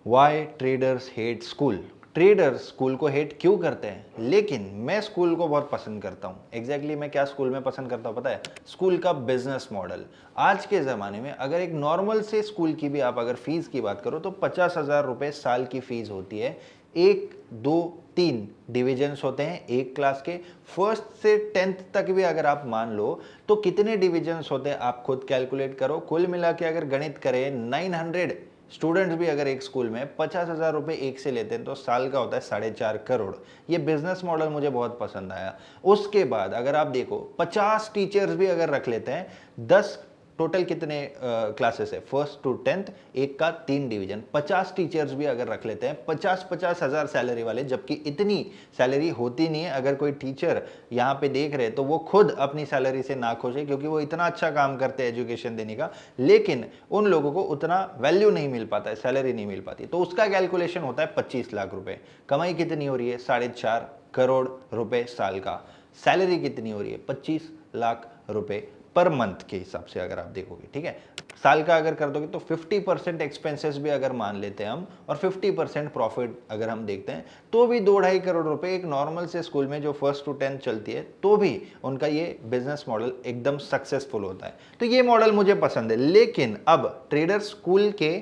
Y traders hate school. Traders school को hate क्यों करते हैं, लेकिन मैं स्कूल को बहुत पसंद करता हूँ। एग्जैक्टली मैं क्या स्कूल में पसंद करता हूँ पता है? स्कूल का बिजनेस मॉडल। आज के ज़माने में अगर एक नॉर्मल से स्कूल की भी आप अगर फीस की बात करो तो 50,000 रुपये साल की फीस होती है। एक दो तीन डिविजन्स होते हैं एक क्लास के। फर्स्ट से 10th तक भी अगर आप मान लो तो कितने डिविजन्स होते हैं आप खुद कैलकुलेट करो। कुल मिला के अगर गणित करें 900 स्टूडेंट्स भी अगर एक स्कूल में 50,000 रुपये एक से लेते हैं तो साल का होता है 4.5 करोड़। ये बिजनेस मॉडल मुझे बहुत पसंद आया। उसके बाद अगर आप देखो 50 टीचर्स भी अगर रख लेते हैं, 10 टोटल कितने क्लासेस है फर्स्ट टू 10th, एक का 3 डिवीजन, 50 टीचर्स भी अगर रख लेते हैं 50-50 हजार सैलरी वाले, जबकि इतनी सैलरी होती नहीं है। अगर कोई टीचर यहाँ पे देख रहे तो वो खुद अपनी सैलरी से नाखुश है क्योंकि वो इतना अच्छा काम करते हैं एजुकेशन देने का, लेकिन उन लोगों को उतना वैल्यू नहीं मिल पाता है, सैलरी नहीं मिल पाती। तो उसका कैलकुलेशन होता है 25 लाख रुपए। कमाई कितनी हो रही है? 4.5 करोड़ रुपए साल का। सैलरी कितनी हो रही है? 25 लाख रुपए पर मंथ के हिसाब से अगर आप देखोगे, ठीक है। साल का अगर कर दोगे तो 50% एक्सपेंसेस भी अगर मान लेते हैं हम और 50% प्रॉफिट अगर हम देखते हैं तो भी 2-2.5 करोड़ रुपए एक नॉर्मल से स्कूल में जो फर्स्ट टू 10th चलती है तो भी उनका ये बिजनेस मॉडल एकदम सक्सेसफुल होता है। तो ये मॉडल मुझे पसंद है। लेकिन अब ट्रेडर स्कूल के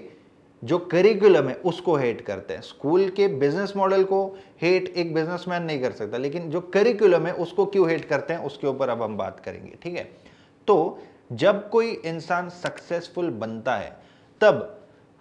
जो करिकुलम है उसको हेट करते हैं। स्कूल के बिजनेस मॉडल को हेट एक बिजनेसमैन नहीं कर सकता, लेकिन जो करिकुलम है उसको क्यों हेट करते हैं उसके ऊपर अब हम बात करेंगे, ठीक है। तो जब कोई इंसान सक्सेसफुल बनता है तब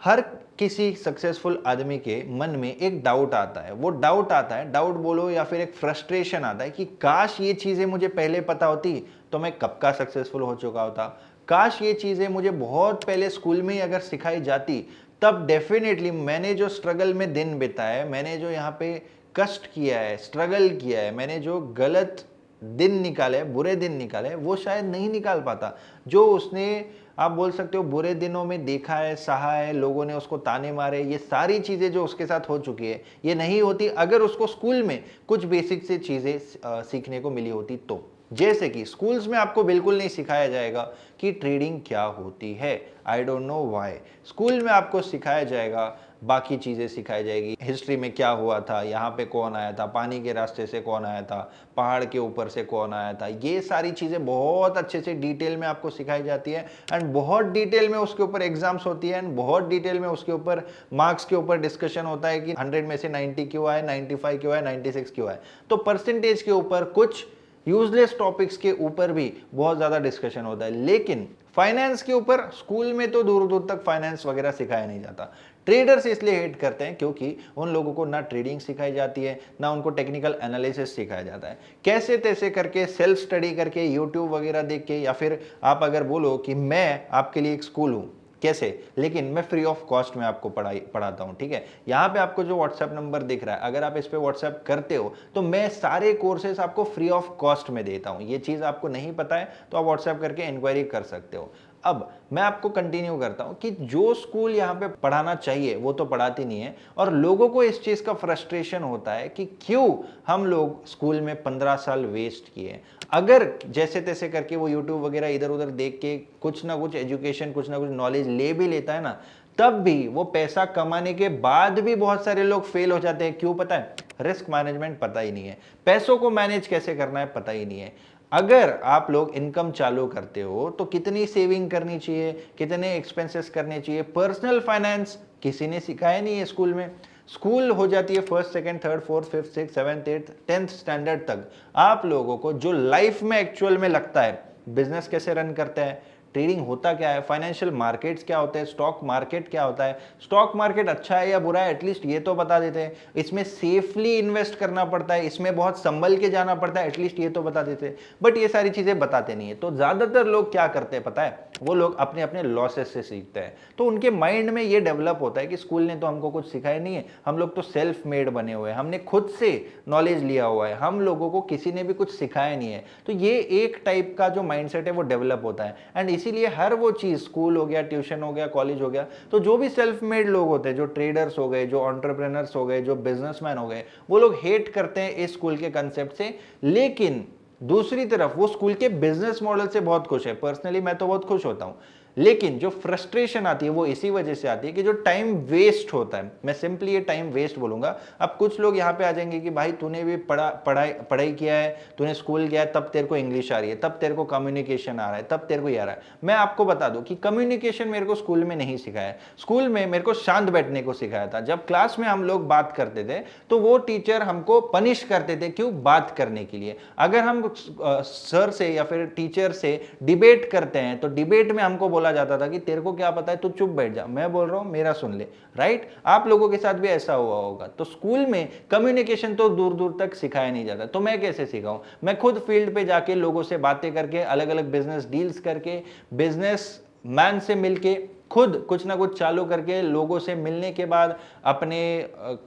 हर किसी सक्सेसफुल आदमी के मन में एक डाउट आता है। वो डाउट आता है, डाउट बोलो या फिर एक फ्रस्ट्रेशन आता है कि काश ये चीजें मुझे पहले पता होती तो मैं कब का सक्सेसफुल हो चुका होता। काश ये चीजें मुझे बहुत पहले स्कूल में ही अगर सिखाई जाती तब डेफिनेटली मैंने जो स्ट्रगल में दिन बिताया है, मैंने जो यहाँ पे कष्ट किया है, स्ट्रगल किया है, मैंने जो गलत दिन निकाले, बुरे दिन निकाले, वो शायद नहीं निकाल पाता। जो उसने आप बोल सकते हो बुरे दिनों में देखा है, सहा है, लोगों ने उसको ताने मारे, ये सारी चीज़ें जो उसके साथ हो चुकी है ये नहीं होती अगर उसको स्कूल में कुछ बेसिक से चीज़ें सीखने को मिली होती तो। जैसे कि स्कूल्स में आपको बिल्कुल नहीं सिखाया जाएगा कि ट्रेडिंग क्या होती है। I don't know why. School में आपको सिखाया जाएगा, बाकी चीज़ें सिखाई जाएगी, हिस्ट्री में क्या हुआ था, यहाँ पे कौन आया था, पानी के रास्ते से कौन आया था, पहाड़ के ऊपर से कौन आया था, ये सारी चीज़ें बहुत अच्छे से डिटेल में आपको सिखाई जाती है। एंड बहुत डिटेल में उसके ऊपर एग्जाम्स होती है एंड बहुत डिटेल में उसके ऊपर मार्क्स के ऊपर डिस्कशन होता है कि 100 में से 90 क्यों आए, 95 क्यों आए, 96 क्यों आए। तो परसेंटेज के ऊपर, कुछ यूजलेस टॉपिक्स के ऊपर भी बहुत ज्यादा डिस्कशन होता है। लेकिन फाइनेंस के ऊपर स्कूल में तो दूर दूर तक फाइनेंस वगैरह सिखाया नहीं जाता। ट्रेडर्स इसलिए हेट करते हैं क्योंकि उन लोगों को ना ट्रेडिंग सिखाई जाती है, ना उनको टेक्निकल एनालिसिस सिखाया जाता है। कैसे तैसे करके सेल्फ स्टडी करके यूट्यूब वगैरह देख के, या फिर आप अगर बोलो कि मैं आपके लिए एक स्कूल हूं, कैसे, लेकिन मैं फ्री ऑफ कॉस्ट में आपको पढ़ाता हूं, ठीक है। यहां पे आपको जो व्हाट्सएप नंबर दिख रहा है, अगर आप इस पे व्हाट्सएप करते हो तो मैं सारे कोर्सेज आपको फ्री ऑफ कॉस्ट में देता हूं। ये चीज आपको नहीं पता है तो आप व्हाट्सएप करके इंक्वायरी कर सकते हो। अब मैं आपको कंटिन्यू करता हूं कि जो स्कूल यहां पे पढ़ाना चाहिए वो तो पढ़ाती नहीं है, और लोगों को इस चीज का फ्रस्ट्रेशन होता है कि क्यों हम लोग स्कूल में 15 साल वेस्ट किए। अगर जैसे तैसे करके वो यूट्यूब वगैरह इधर उधर देख के कुछ ना कुछ एजुकेशन, कुछ ना कुछ नॉलेज ले भी लेता है ना, तब भी वो पैसा कमाने के बाद भी बहुत सारे लोग फेल हो जाते हैं। क्यों पता है? रिस्क मैनेजमेंट पता ही नहीं है, पैसों को मैनेज कैसे करना है पता ही नहीं है। अगर आप लोग इनकम चालू करते हो तो कितनी सेविंग करनी चाहिए, कितने एक्सपेंसेस करने चाहिए, पर्सनल फाइनेंस किसी ने सिखाया नहीं है स्कूल में। स्कूल हो जाती है first, second, third, fourth, fifth, six, seventh, eighth, 10th standard तक। आप लोगों को जो लाइफ में एक्चुअल में लगता है, बिजनेस कैसे रन करते हैं, ट्रेडिंग होता क्या है, फाइनेंशियल मार्केट्स क्या होते हैं, स्टॉक मार्केट क्या होता है, स्टॉक मार्केट अच्छा है या बुरा है एटलीस्ट ये तो बता देते हैं। इसमें सेफली इन्वेस्ट करना पड़ता है, इसमें बहुत संभल के जाना पड़ता है, एटलीस्ट ये तो बता देते हैं। बट ये सारी चीजें बताते नहीं है। तो ज्यादातर लोग क्या करते हैं पता है? वो लोग अपने अपने लॉसेस से सीखते हैं। तो उनके माइंड में ये डेवलप होता है कि स्कूल ने तो हमको कुछ सिखाया नहीं है, हम लोग तो सेल्फ मेड बने हुए हैं, हमने खुद से नॉलेज लिया हुआ है, हम लोगों को किसी ने भी कुछ सिखाया नहीं है। तो ये एक टाइप का जो माइंडसेट है वो डेवलप होता है। एंड इसीलिए हर वो चीज, स्कूल हो गया, ट्यूशन हो गया, कॉलेज हो गया, तो जो भी सेल्फ मेड लोग होते हैं, जो ट्रेडर्स हो गए, जो एंटरप्रेन्योर्स हो गए, जो बिजनेसमैन हो गए, वो लोग हेट करते हैं इस स्कूल के कंसेप्ट से। लेकिन दूसरी तरफ वो स्कूल के बिजनेस मॉडल से बहुत खुश है। पर्सनली मैं तो बहुत खुश होता हूं। लेकिन जो फ्रस्ट्रेशन आती है वो इसी वजह से आती है कि जो टाइम वेस्ट होता है, मैं सिंपली ये टाइम वेस्ट बोलूंगा। अब कुछ लोग यहाँ पे आ जाएंगे कि भाई तूने भी पढ़ाई किया है, तूने स्कूल गया है, तब तेरे को इंग्लिश आ रही है, तब तेरे को कम्युनिकेशन आ रहा है, तब तेरे को ये आ रहा है। मैं आपको बता दूं कि कम्युनिकेशन मेरे को स्कूल में नहीं सिखाया। स्कूल में मेरे को शांत बैठने को सिखाया था। जब क्लास में हम लोग बात करते थे तो वो टीचर हमको पनिश करते थे, क्यों? बात करने के लिए। अगर हम सर से या फिर टीचर से डिबेट करते हैं तो डिबेट में हमको बोला जाता था कि तेरे को क्या पता है, तू चुप बैठ जा, मैं बोल रहा हूं मेरा सुन ले। राइट? आप लोगों के साथ भी ऐसा हुआ होगा। तो स्कूल में कम्युनिकेशन तो दूर दूर तक सिखाया नहीं जाता। तो मैं कैसे सिखाऊं? मैं खुद फील्ड पे जाके लोगों से बातें करके, अलग अलग बिजनेस डील्स करके, बिजनेस मैन से मिलके, खुद कुछ ना कुछ चालू करके, लोगों से मिलने के बाद अपने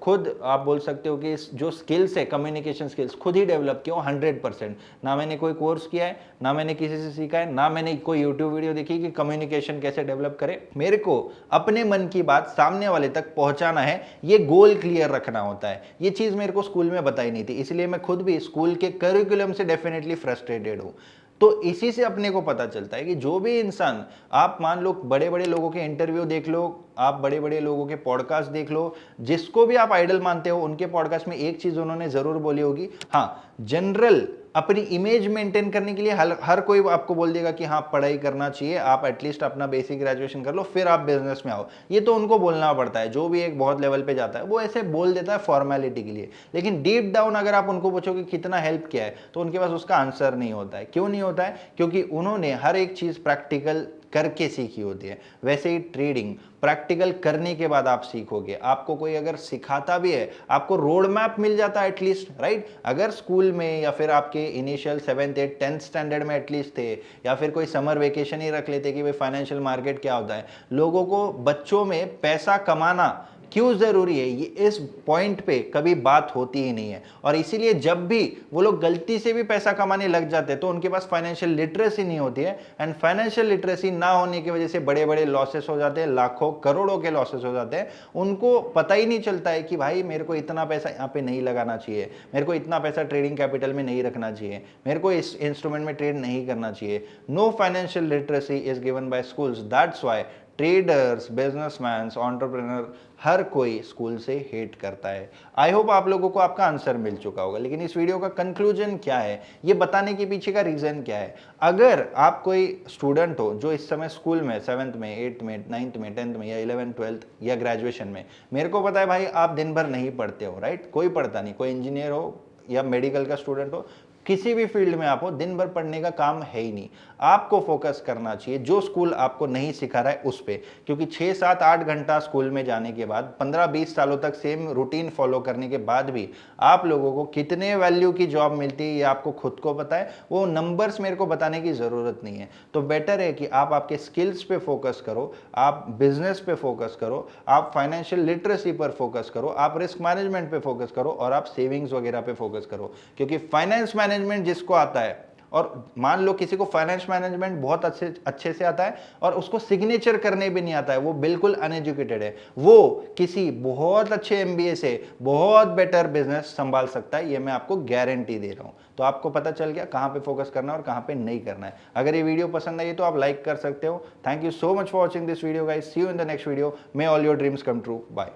खुद आप बोल सकते हो कि जो स्किल्स है, कम्युनिकेशन स्किल्स, खुद ही डेवलप किया 100%। ना मैंने कोई कोर्स किया है, ना मैंने किसी से सीखा है, ना मैंने कोई यूट्यूब वीडियो देखी कि कम्युनिकेशन कैसे डेवलप करे। मेरे को अपने मन की बात सामने वाले तक पहुंचाना है, ये गोल क्लियर रखना होता है। ये चीज मेरे को स्कूल में बताई नहीं थी, इसलिए मैं खुद भी स्कूल के करिकुलम से डेफिनेटली फ्रस्ट्रेटेड हूं। तो इसी से अपने को पता चलता है कि जो भी इंसान, आप मान लो बड़े बड़े लोगों के इंटरव्यू देख लो, आप बड़े बड़े लोगों के पॉडकास्ट देख लो, जिसको भी आप आइडल मानते हो, उनके पॉडकास्ट में एक चीज उन्होंने जरूर बोली होगी, हाँ, जनरल अपनी इमेज मेंटेन करने के लिए हर कोई आपको बोल देगा कि हाँ पढ़ाई करना चाहिए, आप एटलीस्ट अपना बेसिक ग्रेजुएशन कर लो, फिर आप बिजनेस में आओ। ये तो उनको बोलना पड़ता है, जो भी एक बहुत लेवल पे जाता है वो ऐसे बोल देता है फॉर्मेलिटी के लिए। लेकिन डीप डाउन अगर आप उनको पूछो कि कितना हेल्प किया है, तो उनके पास उसका आंसर नहीं होता है। क्यों नहीं होता है? क्योंकि उन्होंने हर एक चीज प्रैक्टिकल करके सीखी होती है। वैसे ही ट्रेडिंग प्रैक्टिकल करने के बाद आप सीखोगे। आपको कोई अगर सिखाता भी है, आपको रोड मैप मिल जाता है एटलीस्ट, राइट? अगर स्कूल में या फिर आपके initial 7th 8th 10th standard में एटलीस्ट थे, या फिर कोई समर वेकेशन ही रख लेते कि भाई फाइनेंशियल मार्केट क्या होता है, लोगों को बच्चों में पैसा कमाना क्यों जरूरी है, ये इस पॉइंट पे कभी बात होती ही नहीं है। और इसीलिए जब भी वो लोग गलती से भी पैसा कमाने लग जाते हैं तो उनके पास फाइनेंशियल लिटरेसी नहीं होती है। एंड फाइनेंशियल लिटरेसी ना होने की वजह से बड़े बड़े लॉसेस हो जाते हैं, लाखों करोड़ों के लॉसेस हो जाते हैं। उनको पता ही नहीं चलता है कि भाई मेरे को इतना पैसा यहाँ पे नहीं लगाना चाहिए, मेरे को इतना पैसा ट्रेडिंग कैपिटल में नहीं रखना चाहिए, मेरे को इस इंस्ट्रूमेंट में ट्रेड नहीं करना चाहिए। No financial literacy is given by schools. That's why traders, businessman, entrepreneur, हर कोई स्कूल से हेट करता है। आई होप आप लोगों को आपका आंसर मिल चुका होगा। लेकिन इस वीडियो का कंक्लूजन क्या है, ये बताने के पीछे का रीजन क्या है? अगर आप कोई स्टूडेंट हो जो इस समय स्कूल में 7th में, 8th में, 9th में, 10th में, या 11th 12th या ग्रेजुएशन में, मेरे को पता है भाई आप दिन भर नहीं पढ़ते हो, राइट? कोई पढ़ता नहीं, कोई इंजीनियर हो या मेडिकल का स्टूडेंट हो, किसी भी फील्ड में आप हो, दिन भर पढ़ने का काम है ही नहीं। आपको फोकस करना चाहिए जो स्कूल आपको नहीं सिखा रहा है उस पे। क्योंकि 6 7 8 घंटा स्कूल में जाने के बाद, 15 20 सालों तक सेम रूटीन फॉलो करने के बाद भी आप लोगों को कितने वैल्यू की जॉब मिलती है ये आपको खुद को पता है। वो नंबर्स मेरे को बताने की जरूरत नहीं है। तो बेटर है कि आप आपके स्किल्स पे फोकस करो, आप बिजनेस पे फोकस करो, आप फाइनेंशियल लिटरेसी पर फोकस करो, आप रिस्क मैनेजमेंट पे फोकस करो, और आप सेविंग्स वगैरह पे फोकस करो। क्योंकि फाइनेंस मैनेजमेंट जिसको आता है, और मान लो किसी को फाइनेंस मैनेजमेंट बहुत अच्छे से आता है और उसको सिग्नेचर करने भी नहीं आता है, वो बिल्कुल अनएजुकेटेड है, वो किसी बहुत अच्छे एमबीए से बहुत बेटर बिजनेस संभाल सकता है। ये मैं आपको गारंटी दे रहा हूं। तो आपको पता चल गया कहां पे फोकस करना है और कहां पे नहीं करना है। अगर ये वीडियो पसंद आई तो आप लाइक कर सकते हो। Thank you so much for watching this video guys. See you in the next video. May all your dreams come true. Bye.